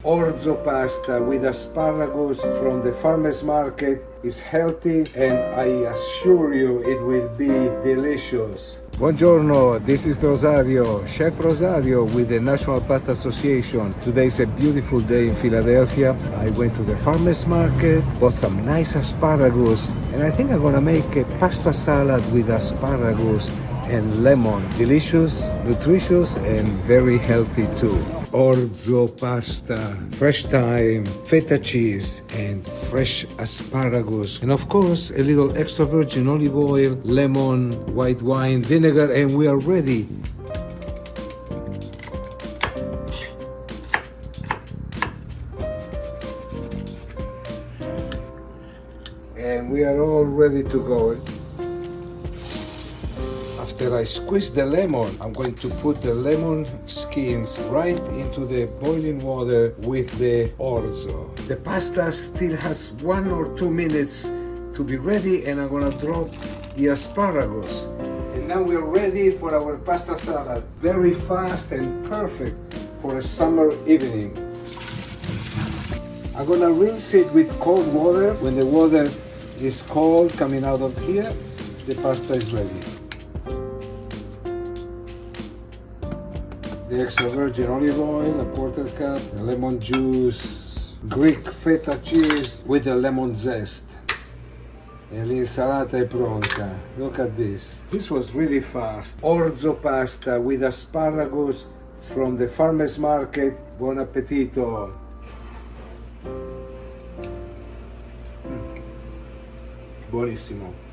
Orzo pasta with asparagus from the farmer's market is healthy and I assure you it will be delicious. Buongiorno, this is Rosario, Chef Rosario with the National Pasta Association. Today is a beautiful day in Philadelphia. I went to the farmer's market, bought some nice asparagus, and I think I'm gonna make a pasta salad with asparagus and lemon. Delicious, nutritious, and very healthy too. Orzo pasta, fresh thyme, feta cheese, and fresh asparagus. And of course, a little extra virgin olive oil, lemon, white wine, vinegar, and we are ready. And we are all ready to go. After I squeeze the lemon, I'm going to put the lemon skins right into the boiling water with the orzo. The pasta still has 1 or 2 minutes to be ready, and I'm gonna drop the asparagus. And now we're ready for our pasta salad. Very fast and perfect for a summer evening. I'm gonna rinse it with cold water. When the water is cold coming out of here, the pasta is ready. The extra virgin olive oil, a 1/4 cup, the lemon juice, Greek feta cheese with the lemon zest. E l'insalata è pronta. Look at this. This was really fast. Orzo pasta with asparagus from the farmer's market. Buon appetito. Buonissimo.